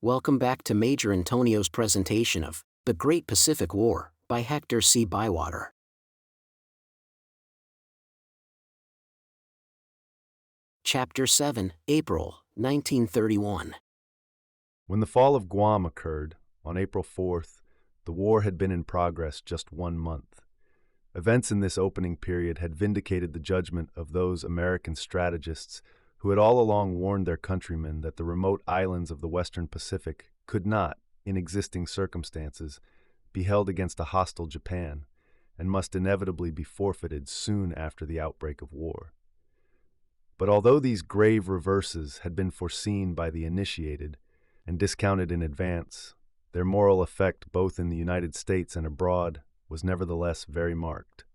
Welcome back to Major Intonio's presentation of The Great Pacific War by Hector C. Bywater. Chapter 7, April, 1931. When the fall of Guam occurred, on April 4th, the war had been in progress just 1 month. Events in this opening period had vindicated the judgment of those American strategists who had all along warned their countrymen that the remote islands of the Western Pacific could not, in existing circumstances, be held against a hostile Japan, and must inevitably be forfeited soon after the outbreak of war. But although these grave reverses had been foreseen by the initiated and discounted in advance, their moral effect both in the United States and abroad was nevertheless very marked.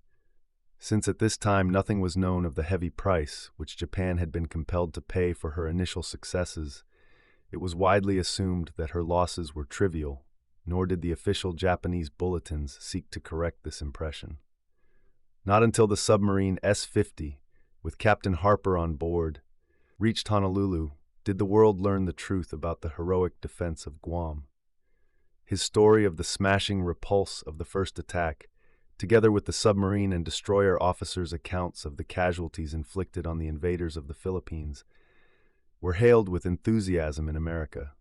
Since at this time nothing was known of the heavy price which Japan had been compelled to pay for her initial successes, it was widely assumed that her losses were trivial, nor did the official Japanese bulletins seek to correct this impression. Not until the submarine S-50, with Captain Harper on board, reached Honolulu did the world learn the truth about the heroic defense of Guam. His story of the smashing repulse of the first attack, together with the submarine and destroyer officers' accounts of the casualties inflicted on the invaders of the Philippines, were hailed with enthusiasm in America,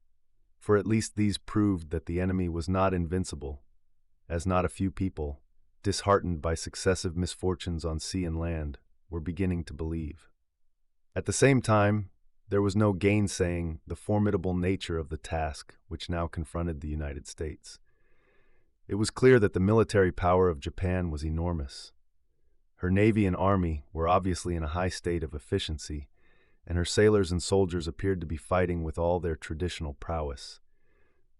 for at least these proved that the enemy was not invincible, as not a few people, disheartened by successive misfortunes on sea and land, were beginning to believe. At the same time, there was no gainsaying the formidable nature of the task which now confronted the United States. It was clear that the military power of Japan was enormous. Her navy and army were obviously in a high state of efficiency, and her sailors and soldiers appeared to be fighting with all their traditional prowess.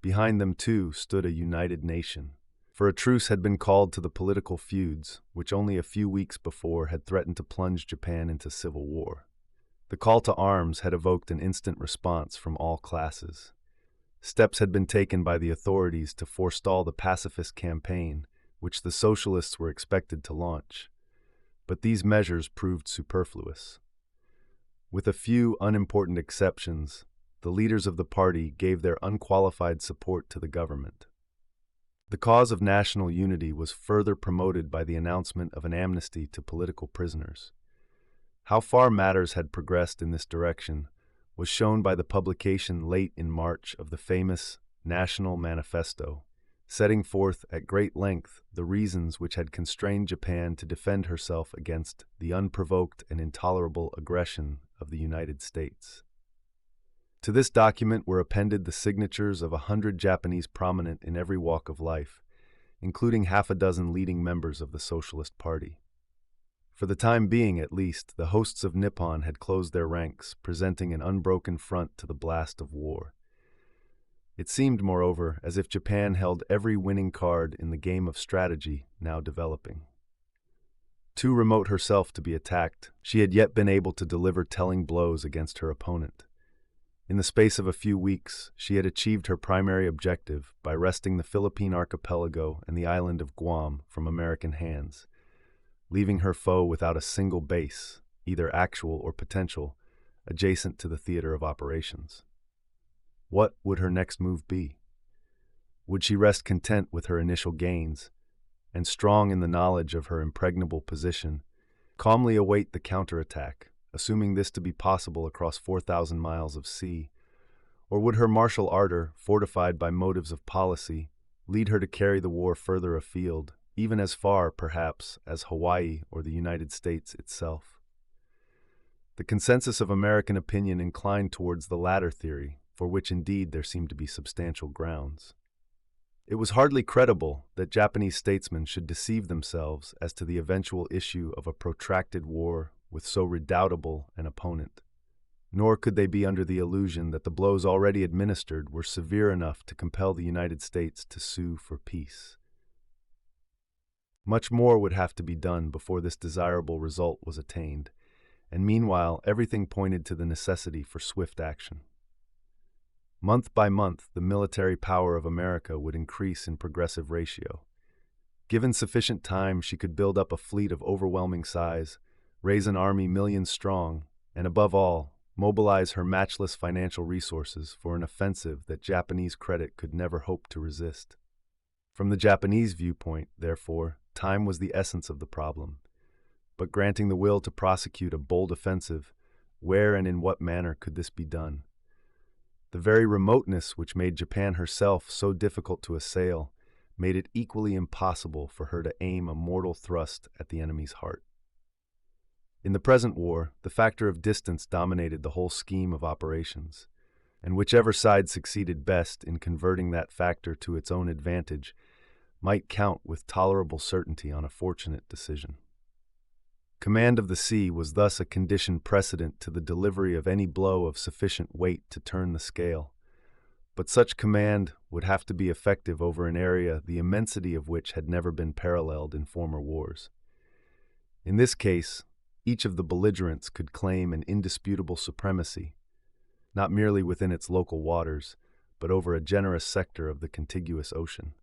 Behind them, too, stood a united nation, for a truce had been called to the political feuds which only a few weeks before had threatened to plunge Japan into civil war. The call to arms had evoked an instant response from all classes. Steps had been taken by the authorities to forestall the pacifist campaign which the socialists were expected to launch, but these measures proved superfluous. With a few unimportant exceptions, the leaders of the party gave their unqualified support to the government. The cause of national unity was further promoted by the announcement of an amnesty to political prisoners. How far matters had progressed in this direction was shown by the publication late in March of the famous National Manifesto, setting forth at great length the reasons which had constrained Japan to defend herself against the unprovoked and intolerable aggression of the United States. To this document were appended the signatures of 100 Japanese prominent in every walk of life, including half a dozen leading members of the Socialist Party. For the time being, at least, the hosts of Nippon had closed their ranks, presenting an unbroken front to the blast of war. It seemed, moreover, as if Japan held every winning card in the game of strategy now developing. Too remote herself to be attacked, she had yet been able to deliver telling blows against her opponent. In the space of a few weeks, she had achieved her primary objective by wresting the Philippine archipelago and the island of Guam from American hands, leaving her foe without a single base, either actual or potential, adjacent to the theater of operations. What would her next move be? Would she rest content with her initial gains, and strong in the knowledge of her impregnable position, calmly await the counterattack, assuming this to be possible across 4,000 miles of sea? Or would her martial ardor, fortified by motives of policy, lead her to carry the war further afield, even as far, perhaps, as Hawaii or the United States itself? The consensus of American opinion inclined towards the latter theory, for which indeed there seemed to be substantial grounds. It was hardly credible that Japanese statesmen should deceive themselves as to the eventual issue of a protracted war with so redoubtable an opponent, nor could they be under the illusion that the blows already administered were severe enough to compel the United States to sue for peace. Much more would have to be done before this desirable result was attained, and meanwhile everything pointed to the necessity for swift action. Month by month, the military power of America would increase in progressive ratio. Given sufficient time, she could build up a fleet of overwhelming size, raise an army millions strong, and above all, mobilize her matchless financial resources for an offensive that Japanese credit could never hope to resist. From the Japanese viewpoint, therefore, time was the essence of the problem. But granting the will to prosecute a bold offensive, where and in what manner could this be done? The very remoteness which made Japan herself so difficult to assail made it equally impossible for her to aim a mortal thrust at the enemy's heart. In the present war, the factor of distance dominated the whole scheme of operations, and whichever side succeeded best in converting that factor to its own advantage might count with tolerable certainty on a fortunate decision. Command of the sea was thus a condition precedent to the delivery of any blow of sufficient weight to turn the scale. But such command would have to be effective over an area the immensity of which had never been paralleled in former wars. In this case, each of the belligerents could claim an indisputable supremacy, not merely within its local waters, but over a generous sector of the contiguous ocean.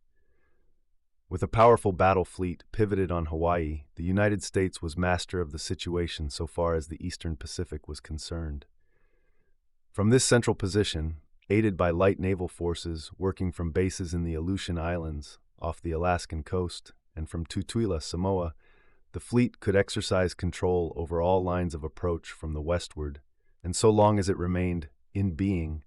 With a powerful battle fleet pivoted on Hawaii, the United States was master of the situation so far as the Eastern Pacific was concerned. From this central position, aided by light naval forces working from bases in the Aleutian Islands, off the Alaskan coast, and from Tutuila, Samoa, the fleet could exercise control over all lines of approach from the westward, and so long as it remained in being,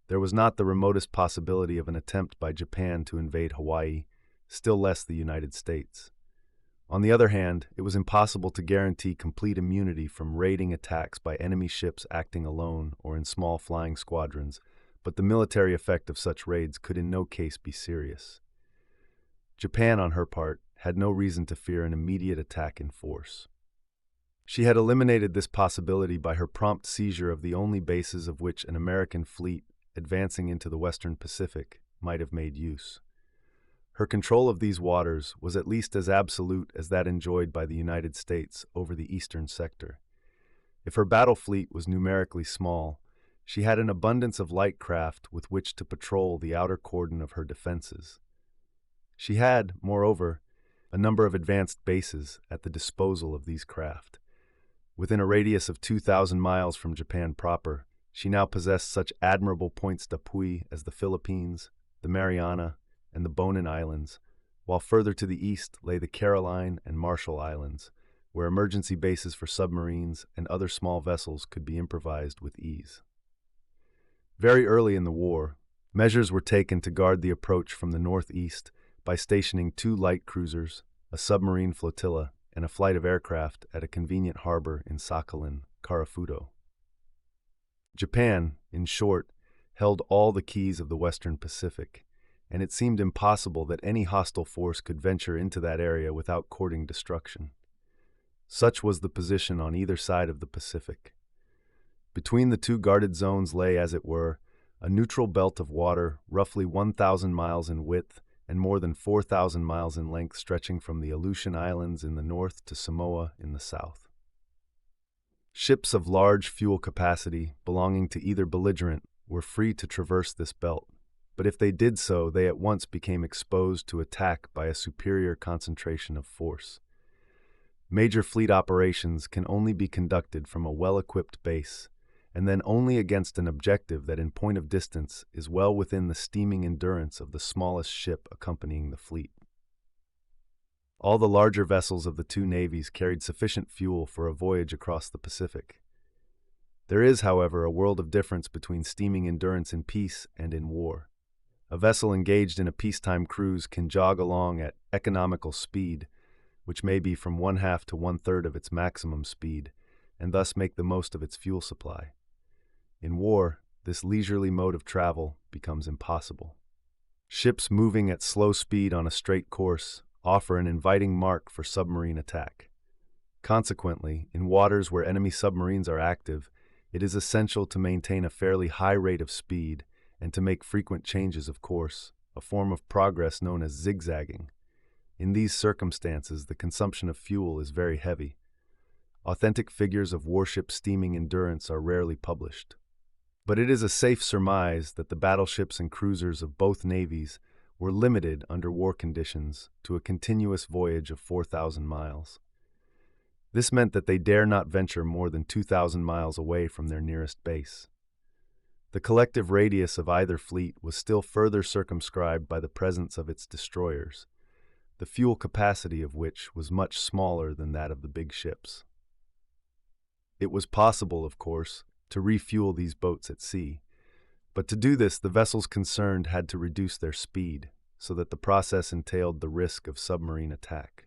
there was not the remotest possibility of an attempt by Japan to invade Hawaii, still less the United States. On the other hand, it was impossible to guarantee complete immunity from raiding attacks by enemy ships acting alone or in small flying squadrons, but the military effect of such raids could in no case be serious. Japan, on her part, had no reason to fear an immediate attack in force. She had eliminated this possibility by her prompt seizure of the only bases of which an American fleet, advancing into the Western Pacific, might have made use. Her control of these waters was at least as absolute as that enjoyed by the United States over the eastern sector. If her battle fleet was numerically small, she had an abundance of light craft with which to patrol the outer cordon of her defenses. She had, moreover, a number of advanced bases at the disposal of these craft. Within a radius of 2,000 miles from Japan proper, she now possessed such admirable points d'appui as the Philippines, the Mariana, and the Bonin Islands, while further to the east lay the Caroline and Marshall Islands, where emergency bases for submarines and other small vessels could be improvised with ease. Very early in the war, measures were taken to guard the approach from the northeast by stationing 2 light cruisers, a submarine flotilla, and a flight of aircraft at a convenient harbor in Sakhalin, Karafuto. Japan, in short, held all the keys of the Western Pacific, and it seemed impossible that any hostile force could venture into that area without courting destruction. Such was the position on either side of the Pacific. Between the 2 guarded zones lay, as it were, a neutral belt of water roughly 1,000 miles in width and more than 4,000 miles in length, stretching from the Aleutian Islands in the north to Samoa in the south. Ships of large fuel capacity belonging to either belligerent were free to traverse this belt, but if they did so, they at once became exposed to attack by a superior concentration of force. Major fleet operations can only be conducted from a well-equipped base, and then only against an objective that in point of distance is well within the steaming endurance of the smallest ship accompanying the fleet. All the larger vessels of the 2 navies carried sufficient fuel for a voyage across the Pacific. There is, however, a world of difference between steaming endurance in peace and in war. A vessel engaged in a peacetime cruise can jog along at economical speed, which may be from 1/2 to 1/3 of its maximum speed, and thus make the most of its fuel supply. In war, this leisurely mode of travel becomes impossible. Ships moving at slow speed on a straight course offer an inviting mark for submarine attack. Consequently, in waters where enemy submarines are active, it is essential to maintain a fairly high rate of speed and to make frequent changes of course, a form of progress known as zigzagging. In these circumstances, the consumption of fuel is very heavy. Authentic figures of warship steaming endurance are rarely published. But it is a safe surmise that the battleships and cruisers of both navies were limited under war conditions to a continuous voyage of 4,000 miles. This meant that they dare not venture more than 2,000 miles away from their nearest base. The collective radius of either fleet was still further circumscribed by the presence of its destroyers, the fuel capacity of which was much smaller than that of the big ships. It was possible, of course, to refuel these boats at sea, but to do this the vessels concerned had to reduce their speed, so that the process entailed the risk of submarine attack.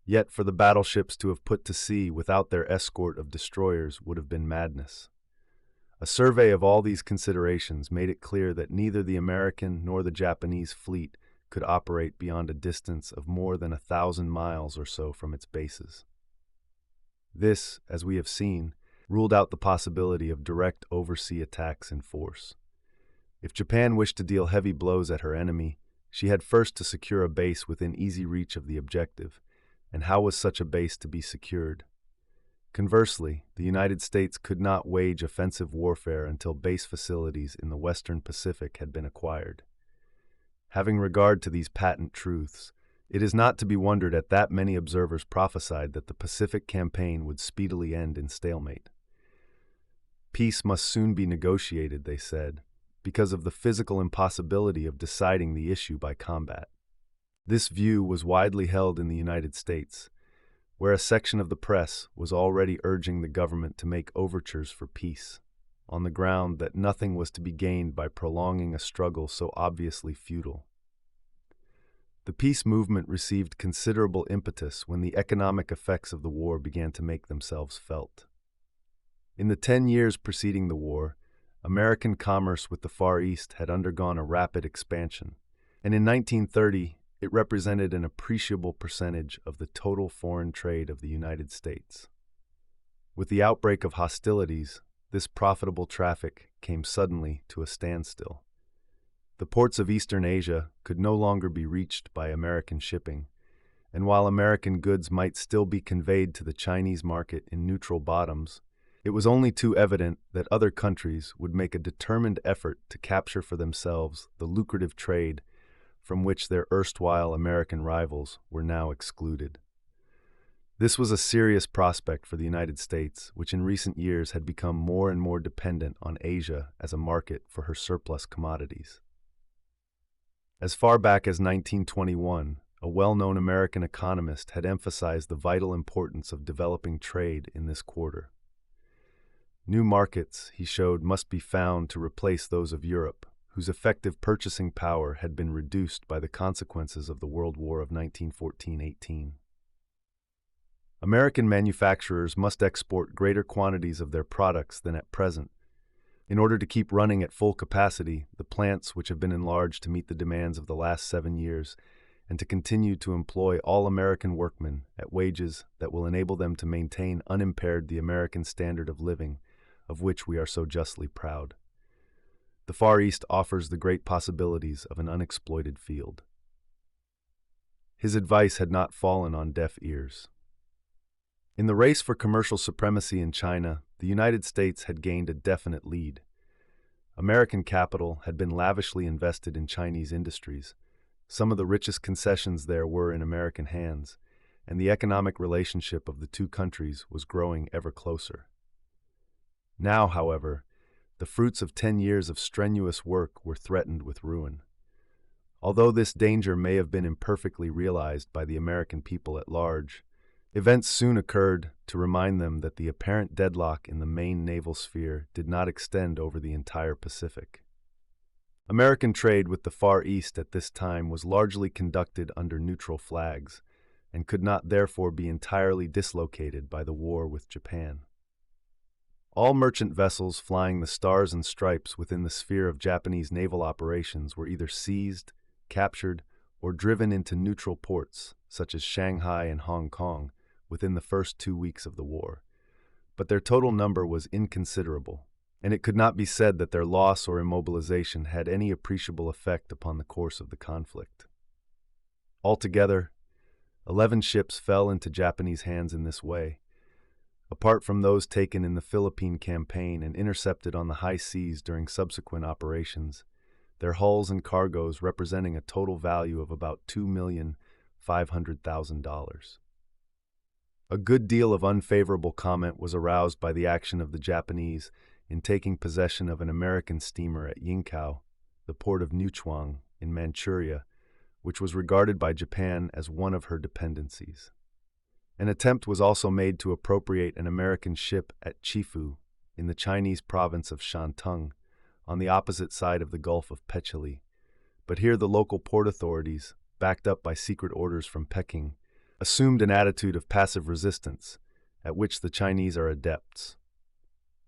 Yet for the battleships to have put to sea without their escort of destroyers would have been madness. A survey of all these considerations made it clear that neither the American nor the Japanese fleet could operate beyond a distance of more than 1,000 miles or so from its bases. This, as we have seen, ruled out the possibility of direct oversea attacks in force. If Japan wished to deal heavy blows at her enemy, she had first to secure a base within easy reach of the objective, and how was such a base to be secured? Conversely, the United States could not wage offensive warfare until base facilities in the Western Pacific had been acquired. Having regard to these patent truths, it is not to be wondered at that many observers prophesied that the Pacific campaign would speedily end in stalemate. Peace must soon be negotiated, they said, because of the physical impossibility of deciding the issue by combat. This view was widely held in the United States, where a section of the press was already urging the government to make overtures for peace, on the ground that nothing was to be gained by prolonging a struggle so obviously futile. The peace movement received considerable impetus when the economic effects of the war began to make themselves felt. In the 10 years preceding the war, American commerce with the Far East had undergone a rapid expansion, and in 1930 it represented an appreciable percentage of the total foreign trade of the United States. With the outbreak of hostilities, this profitable traffic came suddenly to a standstill. The ports of Eastern Asia could no longer be reached by American shipping, and while American goods might still be conveyed to the Chinese market in neutral bottoms, it was only too evident that other countries would make a determined effort to capture for themselves the lucrative trade from which their erstwhile American rivals were now excluded. This was a serious prospect for the United States, which in recent years had become more and more dependent on Asia as a market for her surplus commodities. As far back as 1921, a well-known American economist had emphasized the vital importance of developing trade in this quarter. New markets, he showed, must be found to replace those of Europe, whose effective purchasing power had been reduced by the consequences of the World War of 1914-18. American manufacturers must export greater quantities of their products than at present. In order to keep running at full capacity, the plants which have been enlarged to meet the demands of the last 7 years, and to continue to employ all American workmen at wages that will enable them to maintain unimpaired the American standard of living, of which we are so justly proud. The Far East offers the great possibilities of an unexploited field. His advice had not fallen on deaf ears. In the race for commercial supremacy in China, the United States had gained a definite lead. American capital had been lavishly invested in Chinese industries. Some of the richest concessions there were in American hands, and the economic relationship of the two countries was growing ever closer. Now, however, the fruits of 10 years of strenuous work were threatened with ruin. Although this danger may have been imperfectly realized by the American people at large, events soon occurred to remind them that the apparent deadlock in the main naval sphere did not extend over the entire Pacific. American trade with the Far East at this time was largely conducted under neutral flags, and could not therefore be entirely dislocated by the war with Japan. All merchant vessels flying the Stars and Stripes within the sphere of Japanese naval operations were either seized, captured, or driven into neutral ports, such as Shanghai and Hong Kong, within the first 2 weeks of the war. But their total number was inconsiderable, and it could not be said that their loss or immobilization had any appreciable effect upon the course of the conflict. Altogether, 11 ships fell into Japanese hands in this way. Apart from those taken in the Philippine campaign and intercepted on the high seas during subsequent operations, their hulls and cargoes representing a total value of about $2,500,000. A good deal of unfavorable comment was aroused by the action of the Japanese in taking possession of an American steamer at Yingkou, the port of Niuchwang, in Manchuria, which was regarded by Japan as one of her dependencies. An attempt was also made to appropriate an American ship at Chifu, in the Chinese province of Shantung, on the opposite side of the Gulf of Pechili. But here the local port authorities, backed up by secret orders from Peking, assumed an attitude of passive resistance, at which the Chinese are adepts.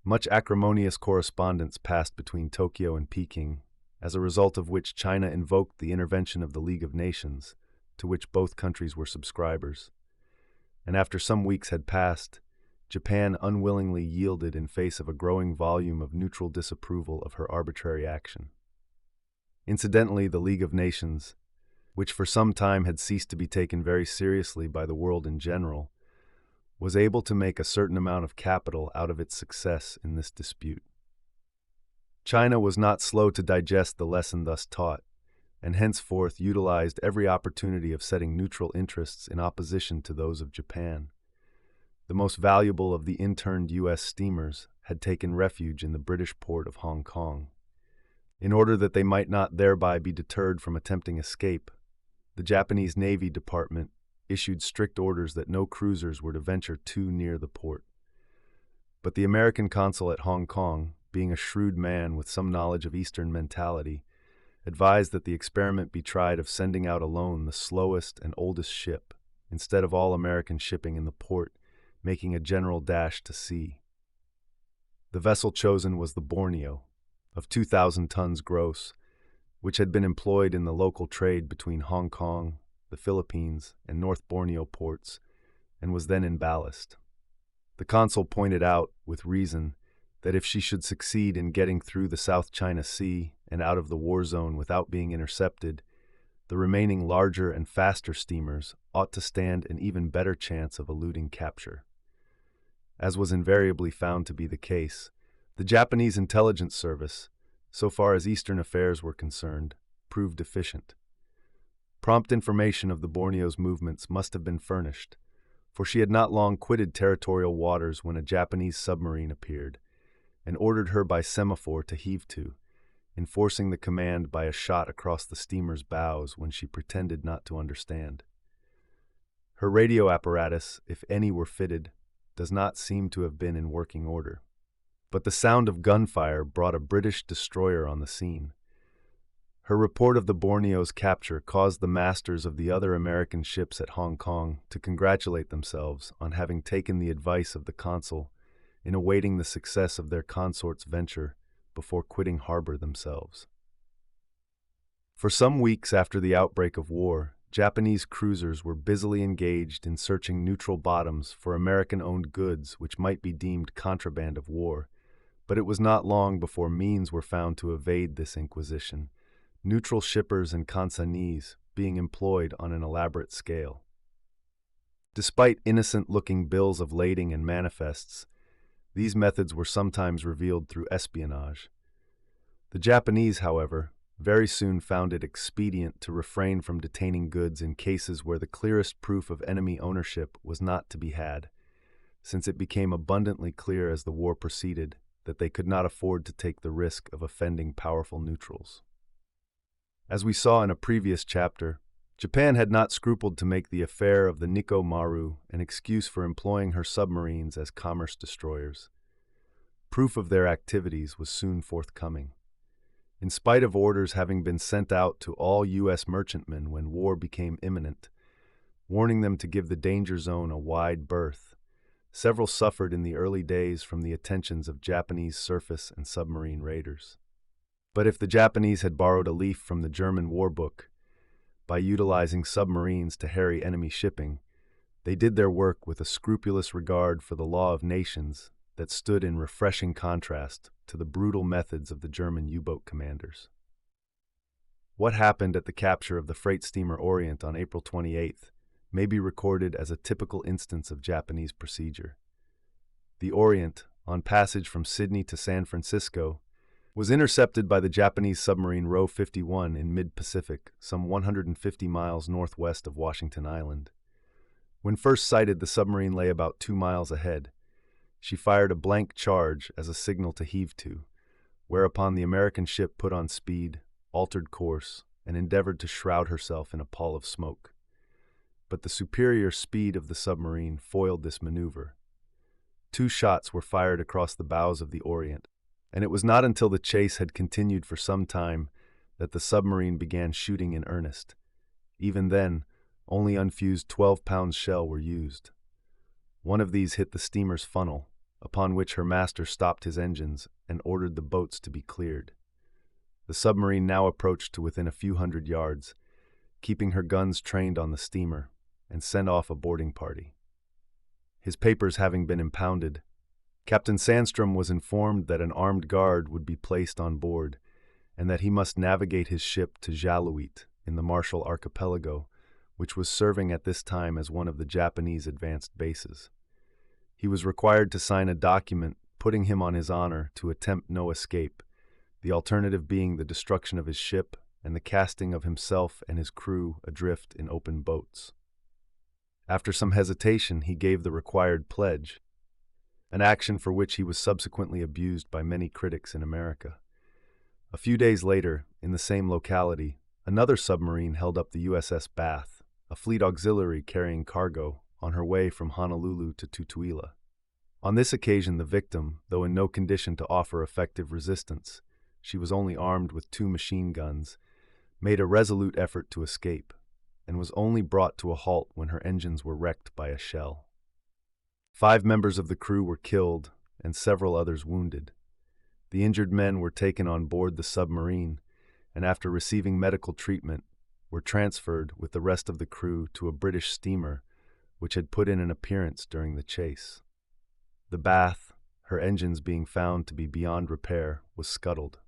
Much acrimonious correspondence passed between Tokyo and Peking, as a result of which China invoked the intervention of the League of Nations, to which both countries were subscribers. And after some weeks had passed, Japan unwillingly yielded in face of a growing volume of neutral disapproval of her arbitrary action. Incidentally, the League of Nations, which for some time had ceased to be taken very seriously by the world in general, was able to make a certain amount of capital out of its success in this dispute. China was not slow to digest the lesson thus taught, and henceforth utilized every opportunity of setting neutral interests in opposition to those of Japan. The most valuable of the interned U.S. steamers had taken refuge in the British port of Hong Kong. In order that they might not thereby be deterred from attempting escape, the Japanese Navy Department issued strict orders that no cruisers were to venture too near the port. But the American consul at Hong Kong, being a shrewd man with some knowledge of Eastern mentality, advised that the experiment be tried of sending out alone the slowest and oldest ship, instead of all American shipping in the port, making a general dash to sea. The vessel chosen was the Borneo, of 2,000 tons gross, which had been employed in the local trade between Hong Kong, the Philippines, and North Borneo ports, and was then in ballast. The consul pointed out, with reason, that if she should succeed in getting through the South China Sea and out of the war zone without being intercepted, the remaining larger and faster steamers ought to stand an even better chance of eluding capture. As was invariably found to be the case, the Japanese intelligence service, so far as Eastern affairs were concerned, proved deficient. Prompt information of the Borneo's movements must have been furnished, for she had not long quitted territorial waters when a Japanese submarine appeared, and ordered her by semaphore to heave to, enforcing the command by a shot across the steamer's bows when she pretended not to understand. Her radio apparatus, if any were fitted, does not seem to have been in working order. But the sound of gunfire brought a British destroyer on the scene. Her report of the Borneo's capture caused the masters of the other American ships at Hong Kong to congratulate themselves on having taken the advice of the consul in awaiting the success of their consort's venture before quitting harbor themselves. For some weeks after the outbreak of war, Japanese cruisers were busily engaged in searching neutral bottoms for American-owned goods which might be deemed contraband of war, but it was not long before means were found to evade this inquisition, neutral shippers and consignees being employed on an elaborate scale. Despite innocent-looking bills of lading and manifests, these methods were sometimes revealed through espionage. The Japanese, however, very soon found it expedient to refrain from detaining goods in cases where the clearest proof of enemy ownership was not to be had, since it became abundantly clear as the war proceeded that they could not afford to take the risk of offending powerful neutrals. As we saw in a previous chapter, Japan had not scrupled to make the affair of the Nikko Maru an excuse for employing her submarines as commerce destroyers. Proof of their activities was soon forthcoming. In spite of orders having been sent out to all U.S. merchantmen when war became imminent, warning them to give the danger zone a wide berth, several suffered in the early days from the attentions of Japanese surface and submarine raiders. But if the Japanese had borrowed a leaf from the German war book, by utilizing submarines to harry enemy shipping, they did their work with a scrupulous regard for the law of nations that stood in refreshing contrast to the brutal methods of the German U-boat commanders. What happened at the capture of the freight steamer Orient on April 28th may be recorded as a typical instance of Japanese procedure. The Orient, on passage from Sydney to San Francisco, was intercepted by the Japanese submarine Ro 51 in mid-Pacific, some 150 miles northwest of Washington Island. When first sighted, the submarine lay about 2 miles ahead. She fired a blank charge as a signal to heave to, whereupon the American ship put on speed, altered course, and endeavored to shroud herself in a pall of smoke. But the superior speed of the submarine foiled this maneuver. 2 shots were fired across the bows of the Orient, and it was not until the chase had continued for some time that the submarine began shooting in earnest. Even then, only unfused 12-pound shell were used. One of these hit the steamer's funnel, upon which her master stopped his engines and ordered the boats to be cleared. The submarine now approached to within a few hundred yards, keeping her guns trained on the steamer, and sent off a boarding party. His papers having been impounded, Captain Sandstrom was informed that an armed guard would be placed on board, and that he must navigate his ship to Jaluit in the Marshall Archipelago, which was serving at this time as one of the Japanese advanced bases. He was required to sign a document putting him on his honor to attempt no escape, the alternative being the destruction of his ship and the casting of himself and his crew adrift in open boats. After some hesitation, he gave the required pledge, an action for which he was subsequently abused by many critics in America. A few days later, in the same locality, another submarine held up the USS Bath, a fleet auxiliary carrying cargo, on her way from Honolulu to Tutuila. On this occasion, the victim, though in no condition to offer effective resistance, she was only armed with 2 machine guns, made a resolute effort to escape, and was only brought to a halt when her engines were wrecked by a shell. 5 members of the crew were killed and several others wounded. The injured men were taken on board the submarine, and after receiving medical treatment, were transferred with the rest of the crew to a British steamer which had put in an appearance during the chase. The Bath, her engines being found to be beyond repair, was scuttled.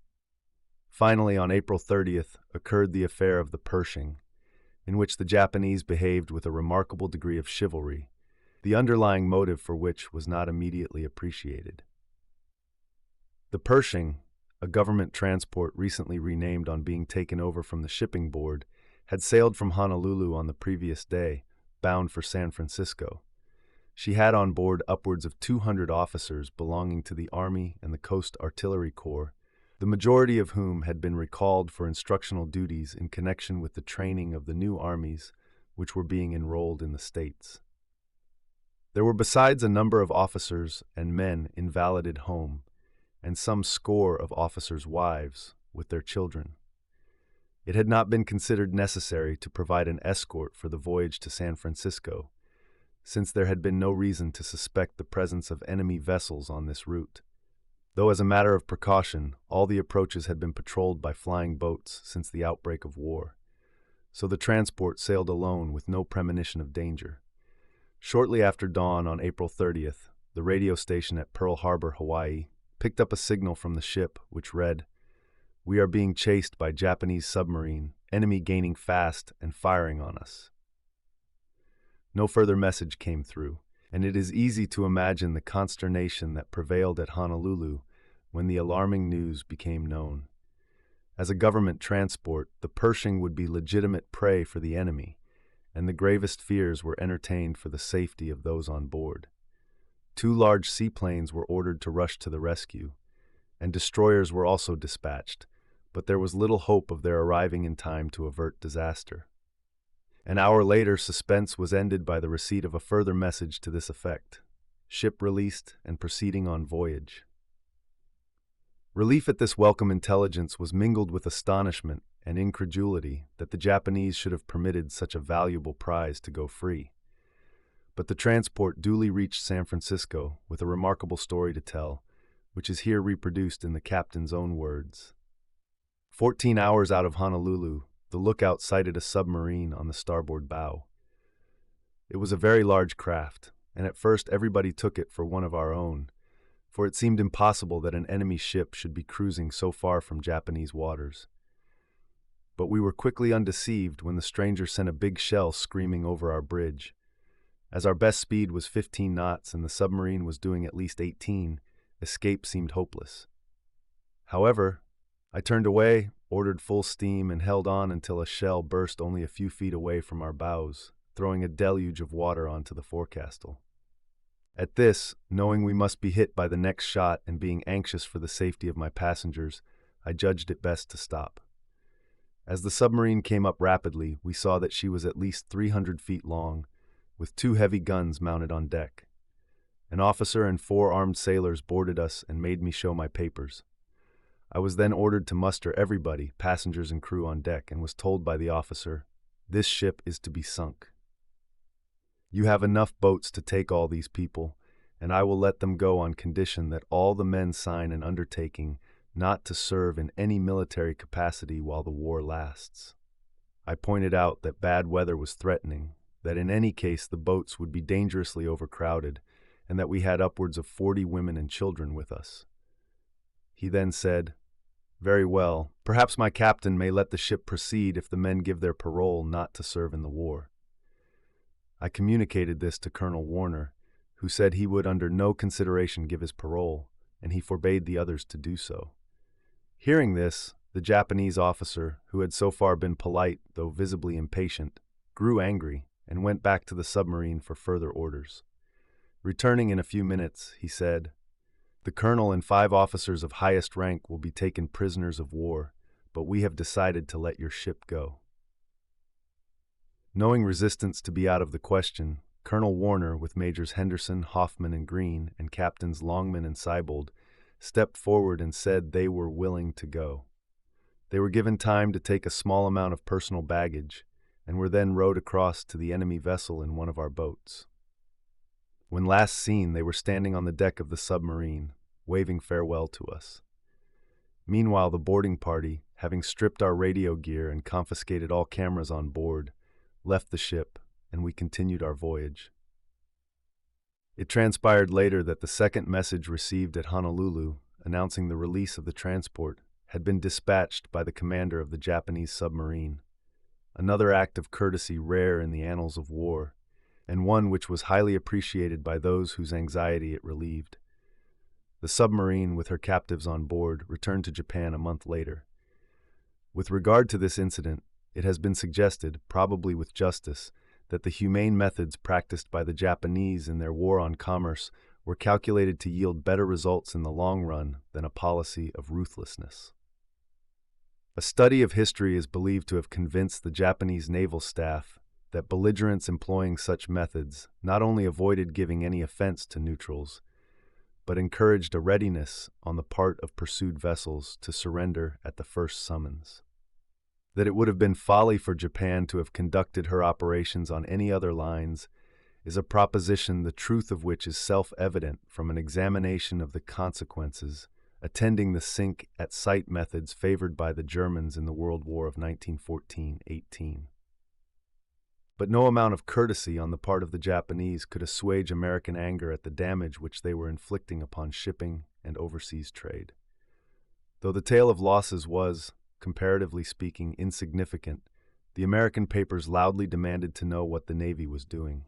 Finally, on April 30th, occurred the affair of the Pershing, in which the Japanese behaved with a remarkable degree of chivalry, the underlying motive for which was not immediately appreciated. The Pershing, a government transport recently renamed on being taken over from the shipping board, had sailed from Honolulu on the previous day, bound for San Francisco. She had on board upwards of 200 officers belonging to the Army and the Coast Artillery Corps, the majority of whom had been recalled for instructional duties in connection with the training of the new armies which were being enrolled in the States. There were besides a number of officers and men invalided home, and some score of officers' wives with their children. It had not been considered necessary to provide an escort for the voyage to San Francisco, since there had been no reason to suspect the presence of enemy vessels on this route, though as a matter of precaution, all the approaches had been patrolled by flying boats since the outbreak of war, so the transport sailed alone with no premonition of danger. Shortly after dawn on April 30th, the radio station at Pearl Harbor, Hawaii, picked up a signal from the ship which read, "We are being chased by Japanese submarine, enemy gaining fast and firing on us." No further message came through, and it is easy to imagine the consternation that prevailed at Honolulu when the alarming news became known. As a government transport, the Pershing would be legitimate prey for the enemy, and the gravest fears were entertained for the safety of those on board. 2 large seaplanes were ordered to rush to the rescue, and destroyers were also dispatched, but there was little hope of their arriving in time to avert disaster. An hour later, suspense was ended by the receipt of a further message to this effect: ship released and proceeding on voyage. Relief at this welcome intelligence was mingled with astonishment and incredulity that the Japanese should have permitted such a valuable prize to go free. But the transport duly reached San Francisco with a remarkable story to tell, which is here reproduced in the captain's own words. 14 hours out of Honolulu, the lookout sighted a submarine on the starboard bow. It was a very large craft, and at first everybody took it for one of our own, for it seemed impossible that an enemy ship should be cruising so far from Japanese waters. But we were quickly undeceived when the stranger sent a big shell screaming over our bridge. As our best speed was 15 knots and the submarine was doing at least 18, escape seemed hopeless. However, I turned away, ordered full steam, and held on until a shell burst only a few feet away from our bows, throwing a deluge of water onto the forecastle. At this, knowing we must be hit by the next shot and being anxious for the safety of my passengers, I judged it best to stop. As the submarine came up rapidly, we saw that she was at least 300 feet long, with 2 heavy guns mounted on deck. An officer and 4 armed sailors boarded us and made me show my papers. I was then ordered to muster everybody, passengers and crew, on deck, and was told by the officer, "This ship is to be sunk. You have enough boats to take all these people, and I will let them go on condition that all the men sign an undertaking not to serve in any military capacity while the war lasts." I pointed out that bad weather was threatening, that in any case the boats would be dangerously overcrowded, and that we had upwards of 40 women and children with us. He then said, "Very well, perhaps my captain may let the ship proceed if the men give their parole not to serve in the war." I communicated this to Colonel Warner, who said he would under no consideration give his parole, and he forbade the others to do so. Hearing this, the Japanese officer, who had so far been polite though visibly impatient, grew angry and went back to the submarine for further orders. Returning in a few minutes, he said, "The colonel and 5 officers of highest rank will be taken prisoners of war, but we have decided to let your ship go." Knowing resistance to be out of the question, Colonel Warner, with Majors Henderson, Hoffman, and Green, and Captains Longman and Seibold, stepped forward and said they were willing to go. They were given time to take a small amount of personal baggage, and were then rowed across to the enemy vessel in one of our boats. When last seen, they were standing on the deck of the submarine, waving farewell to us. Meanwhile, the boarding party, having stripped our radio gear and confiscated all cameras on board, left the ship, and we continued our voyage. It transpired later that the second message received at Honolulu, announcing the release of the transport, had been dispatched by the commander of the Japanese submarine, another act of courtesy rare in the annals of war, and one which was highly appreciated by those whose anxiety it relieved. The submarine, with her captives on board, returned to Japan a month later. With regard to this incident, it has been suggested, probably with justice, that the humane methods practiced by the Japanese in their war on commerce were calculated to yield better results in the long run than a policy of ruthlessness. A study of history is believed to have convinced the Japanese naval staff that belligerents employing such methods not only avoided giving any offense to neutrals, but encouraged a readiness on the part of pursued vessels to surrender at the first summons. That it would have been folly for Japan to have conducted her operations on any other lines is a proposition the truth of which is self-evident from an examination of the consequences attending the sink-at-sight methods favored by the Germans in the World War of 1914-18. But no amount of courtesy on the part of the Japanese could assuage American anger at the damage which they were inflicting upon shipping and overseas trade. Though the tale of losses was, comparatively speaking, insignificant, the American papers loudly demanded to know what the Navy was doing.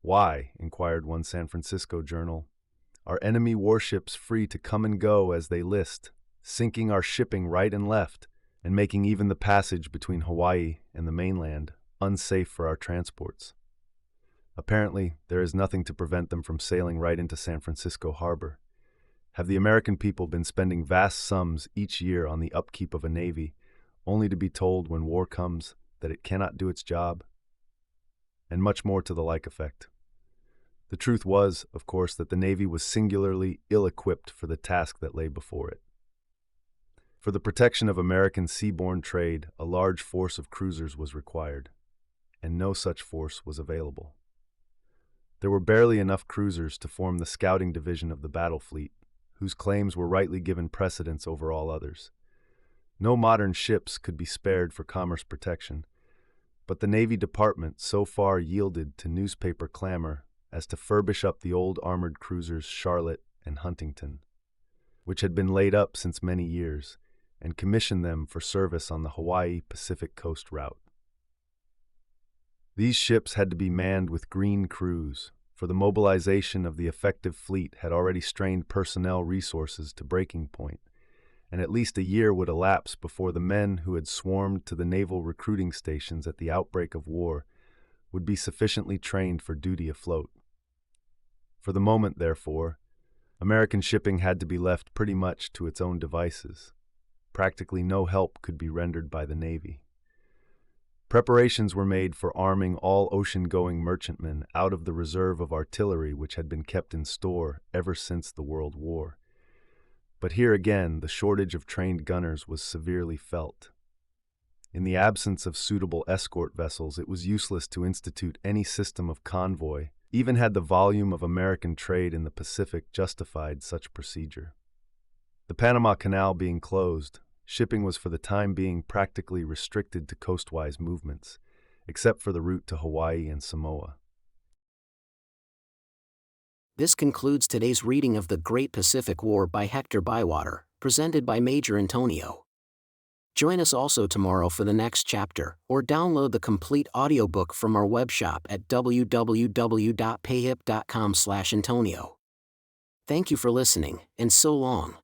"Why," inquired one San Francisco journal, "are enemy warships free to come and go as they list, sinking our shipping right and left, and making even the passage between Hawaii and the mainland unsafe for our transports? Apparently, there is nothing to prevent them from sailing right into San Francisco harbor. Have the American people been spending vast sums each year on the upkeep of a navy, only to be told when war comes that it cannot do its job?" And much more to the like effect. The truth was, of course, that the Navy was singularly ill-equipped for the task that lay before it. For the protection of American seaborne trade, a large force of cruisers was required, and no such force was available. There were barely enough cruisers to form the scouting division of the battle fleet, whose claims were rightly given precedence over all others. No modern ships could be spared for commerce protection, but the Navy Department so far yielded to newspaper clamor as to furbish up the old armored cruisers Charlotte and Huntington, which had been laid up since many years, and commission them for service on the Hawaii Pacific Coast route. These ships had to be manned with green crews, for the mobilization of the effective fleet had already strained personnel resources to breaking point, and at least a year would elapse before the men who had swarmed to the naval recruiting stations at the outbreak of war would be sufficiently trained for duty afloat. For the moment, therefore, American shipping had to be left pretty much to its own devices. Practically no help could be rendered by the Navy. Preparations were made for arming all ocean-going merchantmen out of the reserve of artillery which had been kept in store ever since the World War. But here again, the shortage of trained gunners was severely felt. In the absence of suitable escort vessels, it was useless to institute any system of convoy, even had the volume of American trade in the Pacific justified such procedure. The Panama Canal being closed, shipping was for the time being practically restricted to coastwise movements, except for the route to Hawaii and Samoa. This concludes today's reading of The Great Pacific War by Hector Bywater, presented by Major Intonio. Join us also tomorrow for the next chapter, or download the complete audiobook from our webshop at www.payhip.com/Antonio. Thank you for listening, and so long.